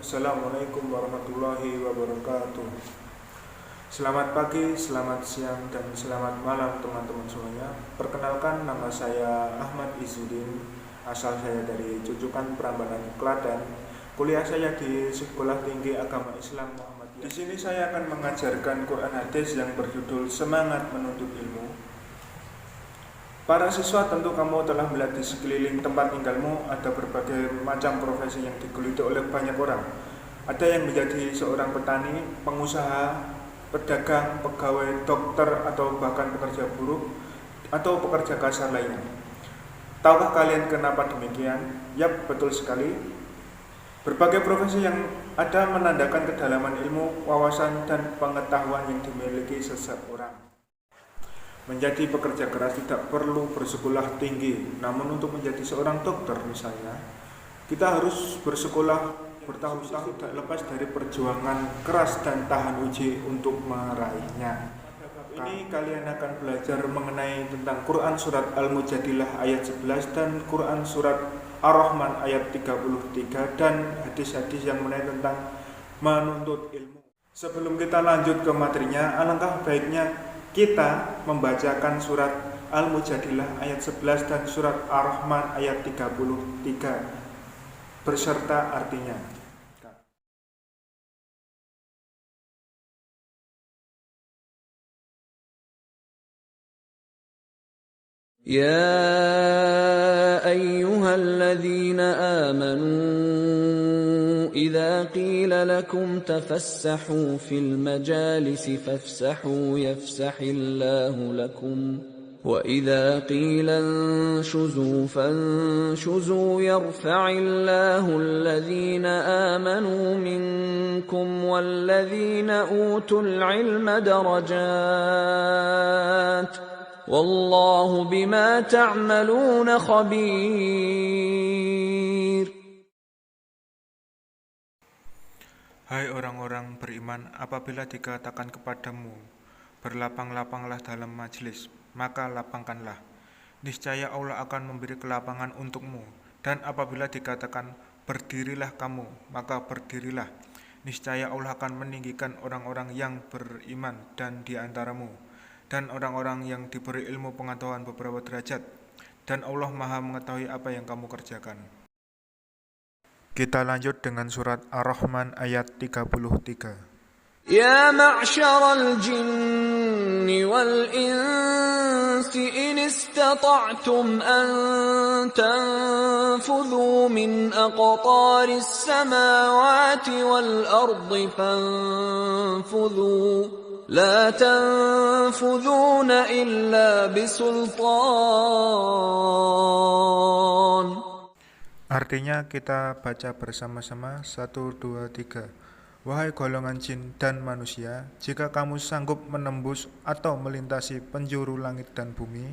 Assalamualaikum warahmatullahi wabarakatuh. Selamat pagi, selamat siang, dan selamat malam teman-teman semuanya. Perkenalkan, nama saya Ahmad Izzuddin. Asal saya dari Cucukan, Prambanan, Klaten. Kuliah saya di Sekolah Tinggi Agama Islam Muhammadiyah. Di sini saya akan mengajarkan Quran hadis yang berjudul Semangat Menuntut Ilmu. Para siswa, tentu kamu telah melihat di sekeliling tempat tinggalmu ada berbagai macam profesi yang digeluti oleh banyak orang. Ada yang menjadi seorang petani, pengusaha, pedagang, pegawai, dokter, atau bahkan pekerja buruh atau pekerja kasar lainnya. Tahukah kalian kenapa demikian? Yap, betul sekali. Berbagai profesi yang ada menandakan kedalaman ilmu, wawasan, dan pengetahuan yang dimiliki seseorang. Menjadi pekerja keras tidak perlu bersekolah tinggi, namun untuk menjadi seorang dokter misalnya, kita harus bersekolah bertahun-tahun, tidak lepas dari perjuangan keras dan tahan uji untuk meraihnya. Ini kalian akan belajar mengenai tentang Quran surat Al-Mujadilah ayat 11 dan Quran surat Ar-Rahman ayat 33 dan hadis-hadis yang mengenai tentang menuntut ilmu. Sebelum kita lanjut ke materinya, alangkah baiknya kita membacakan surat Al-Mujadilah ayat 11 dan surat Ar-Rahman ayat 33 beserta artinya. يا أيها الذين آمنوا إذا قيل لكم تفسحوا في المجالس فافسحوا يفسح الله لكم وإذا قيل انشزوا فانشزوا يرفع الله الذين آمنوا منكم والذين أوتوا العلم درجات Wallahu bima ta'maluna khabir. Hai orang-orang beriman, apabila dikatakan kepadamu, berlapang-lapanglah dalam majelis, maka lapangkanlah. Niscaya Allah akan memberi kelapangan untukmu. Dan apabila dikatakan, berdirilah kamu, maka berdirilah. Niscaya Allah akan meninggikan orang-orang yang beriman dan di antaramu dan orang-orang yang diberi ilmu pengetahuan beberapa derajat, dan Allah Maha mengetahui apa yang kamu kerjakan. Kita lanjut dengan surat Ar-Rahman ayat 33. Ya ma'syaral jinni wal insi in istata'tum an tanfudhu min aqtaris samawati wal ardi fanfudhu La tanfudhuna illa bisultan. Artinya kita baca bersama-sama 1, 2, 3. Wahai golongan jin dan manusia, jika kamu sanggup menembus atau melintasi penjuru langit dan bumi,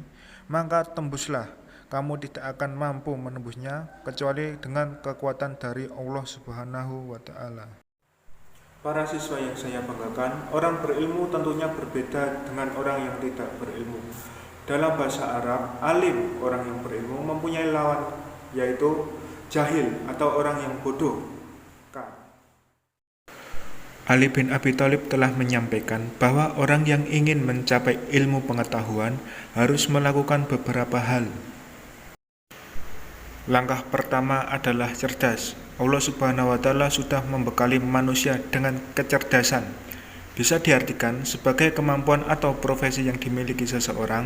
maka tembuslah. Kamu tidak akan mampu menembusnya kecuali dengan kekuatan dari Allah Subhanahu wa Ta'ala. Para siswa yang saya banggakan, orang berilmu tentunya berbeda dengan orang yang tidak berilmu. Dalam bahasa Arab, alim, orang yang berilmu, mempunyai lawan, yaitu jahil atau orang yang bodoh. Ali bin Abi Thalib telah menyampaikan bahwa orang yang ingin mencapai ilmu pengetahuan harus melakukan beberapa hal. Langkah pertama adalah cerdas. Allah Subhanahu wa Ta'ala sudah membekali manusia dengan kecerdasan. Bisa diartikan sebagai kemampuan atau profesi yang dimiliki seseorang,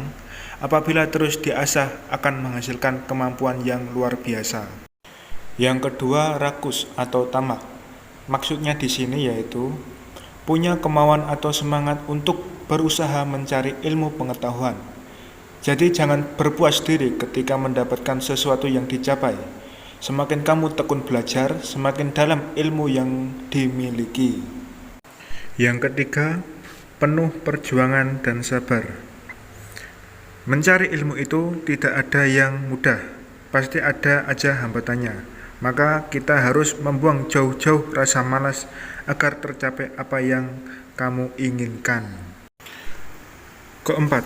apabila terus diasah akan menghasilkan kemampuan yang luar biasa. Yang kedua, rakus atau tamak. Maksudnya di sini yaitu punya kemauan atau semangat untuk berusaha mencari ilmu pengetahuan. Jadi jangan berpuas diri ketika mendapatkan sesuatu yang dicapai. Semakin kamu tekun belajar, semakin dalam ilmu yang dimiliki. Yang ketiga, penuh perjuangan dan sabar. Mencari ilmu itu tidak ada yang mudah, pasti ada aja hambatannya. Maka kita harus membuang jauh-jauh rasa malas agar tercapai apa yang kamu inginkan. Keempat,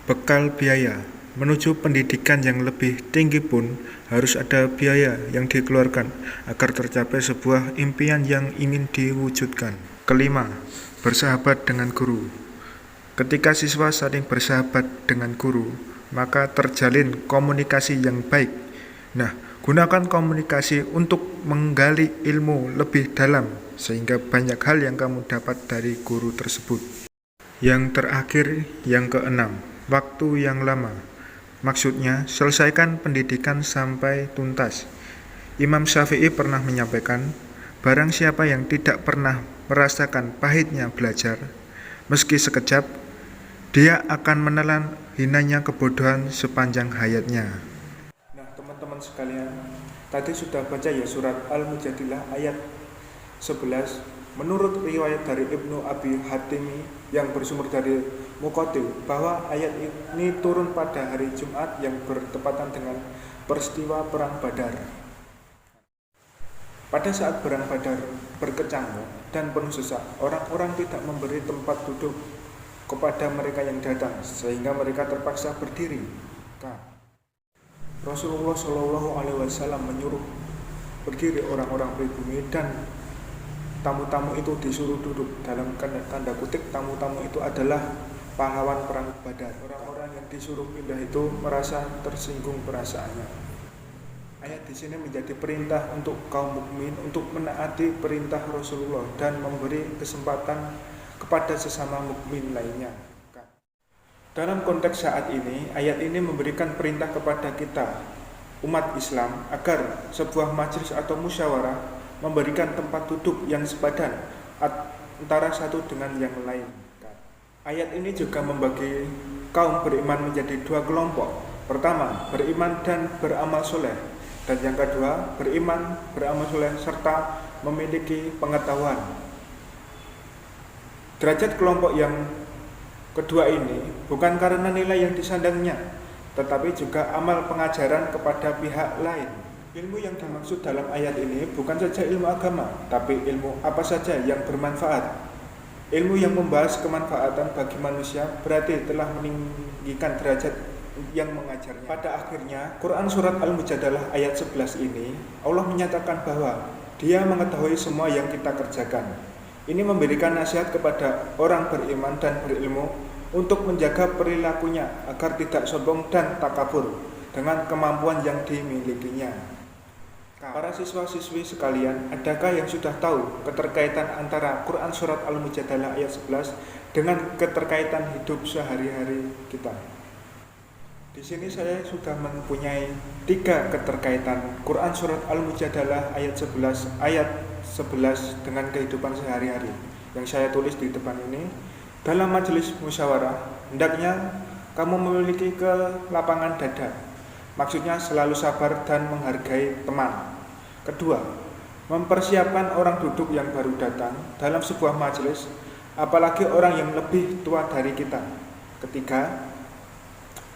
bekal biaya. Menuju pendidikan yang lebih tinggi pun harus ada biaya yang dikeluarkan agar tercapai sebuah impian yang ingin diwujudkan. Kelima, bersahabat dengan guru. Ketika siswa saling bersahabat dengan guru, maka terjalin komunikasi yang baik. Nah, gunakan komunikasi untuk menggali ilmu lebih dalam, sehingga banyak hal yang kamu dapat dari guru tersebut. Yang terakhir, yang keenam, waktu yang lama. Maksudnya, selesaikan pendidikan sampai tuntas. Imam Syafi'i pernah menyampaikan, barang siapa yang tidak pernah merasakan pahitnya belajar, meski sekejap, dia akan menelan hinanya kebodohan sepanjang hayatnya. Nah, teman-teman sekalian, tadi sudah baca ya surat Al-Mujadilah ayat 11. Menurut riwayat dari Ibnu Abi Hatimi yang bersumber dari Muqatil, bahwa ayat ini turun pada hari Jumat yang bertepatan dengan peristiwa Perang Badar. Pada saat Perang Badar berkecamuk dan penuh sesak, orang-orang tidak memberi tempat duduk kepada mereka yang datang, sehingga mereka terpaksa berdiri. Rasulullah SAW menyuruh berdiri orang-orang pribumi dan tamu-tamu itu disuruh duduk. Dalam tanda kutip, tamu-tamu itu adalah pahlawan perang Badar. Orang-orang yang disuruh pindah itu merasa tersinggung perasaannya. Ayat di sini menjadi perintah untuk kaum mukmin untuk menaati perintah Rasulullah dan memberi kesempatan kepada sesama mukmin lainnya. Dalam konteks saat ini, ayat ini memberikan perintah kepada kita, umat Islam, agar sebuah majelis atau musyawarah memberikan tempat duduk yang sepadan antara satu dengan yang lain. Ayat ini juga membagi kaum beriman menjadi dua kelompok. Pertama, beriman dan beramal soleh. Dan yang kedua, beriman, beramal soleh, serta memiliki pengetahuan. Derajat kelompok yang kedua ini bukan karena nilai yang disandangnya, tetapi juga amal pengajaran kepada pihak lain. Ilmu yang dimaksud dalam ayat ini bukan saja ilmu agama, tapi ilmu apa saja yang bermanfaat. Ilmu yang membahas kemanfaatan bagi manusia berarti telah meninggikan derajat yang mengajarnya. Pada akhirnya, Quran Surat Al-Mujadalah ayat 11 ini, Allah menyatakan bahwa Dia mengetahui semua yang kita kerjakan. Ini memberikan nasihat kepada orang beriman dan berilmu untuk menjaga perilakunya agar tidak sombong dan takabur dengan kemampuan yang dimilikinya. Para siswa-siswi sekalian, adakah yang sudah tahu keterkaitan antara Quran Surat Al-Mujadalah ayat 11 dengan keterkaitan hidup sehari-hari kita? Di sini saya sudah mempunyai 3 keterkaitan Quran Surat Al-Mujadalah ayat 11 dengan kehidupan sehari-hari yang saya tulis di depan ini. Dalam majelis musyawarah, hendaknya kamu memiliki kelapangan dada. Maksudnya selalu sabar dan menghargai teman. Kedua, mempersiapkan orang duduk yang baru datang dalam sebuah majelis, apalagi orang yang lebih tua dari kita. Ketiga,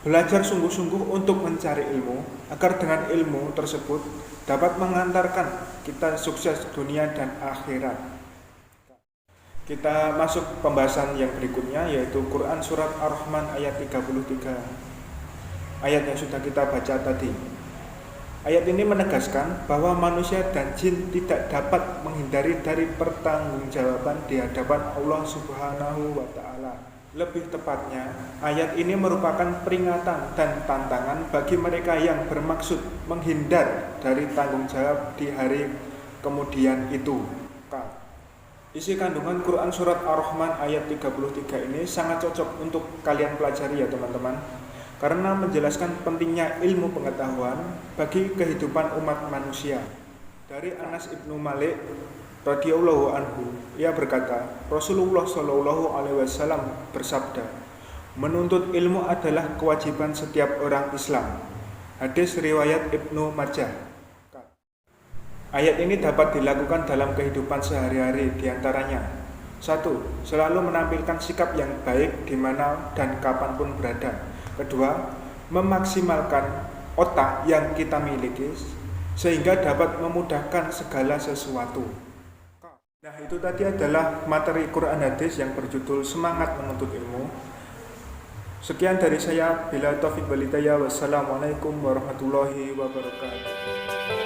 belajar sungguh-sungguh untuk mencari ilmu, agar dengan ilmu tersebut dapat mengantarkan kita sukses dunia dan akhirat. Kita masuk pembahasan yang berikutnya, yaitu Quran Surat Ar-Rahman ayat 33. Ayat yang sudah kita baca tadi. Ayat ini menegaskan bahwa manusia dan jin tidak dapat menghindari dari pertanggungjawaban di hadapan Allah Subhanahu wa Ta'ala. Lebih tepatnya, ayat ini merupakan peringatan dan tantangan bagi mereka yang bermaksud menghindar dari tanggung jawab di hari kemudian itu. Isi kandungan Quran Surat Ar-Rahman ayat 33 ini sangat cocok untuk kalian pelajari ya teman-teman, karena menjelaskan pentingnya ilmu pengetahuan bagi kehidupan umat manusia. Dari Anas ibnu Malik radhiyallahu anhu, ia berkata, Rasulullah Shallallahu alaihi wasallam bersabda, menuntut ilmu adalah kewajiban setiap orang Islam. Hadis riwayat Ibnu Majah. Ayat ini dapat dilakukan dalam kehidupan sehari-hari, diantaranya 1. Selalu menampilkan sikap yang baik di mana dan kapanpun berada. Kedua, memaksimalkan otak yang kita miliki sehingga dapat memudahkan segala sesuatu. Nah, itu tadi adalah materi Quran hadis yang berjudul Semangat Menuntut Ilmu. Sekian dari saya. Bila taufik walhidayah. Wassalamualaikum warahmatullahi wabarakatuh.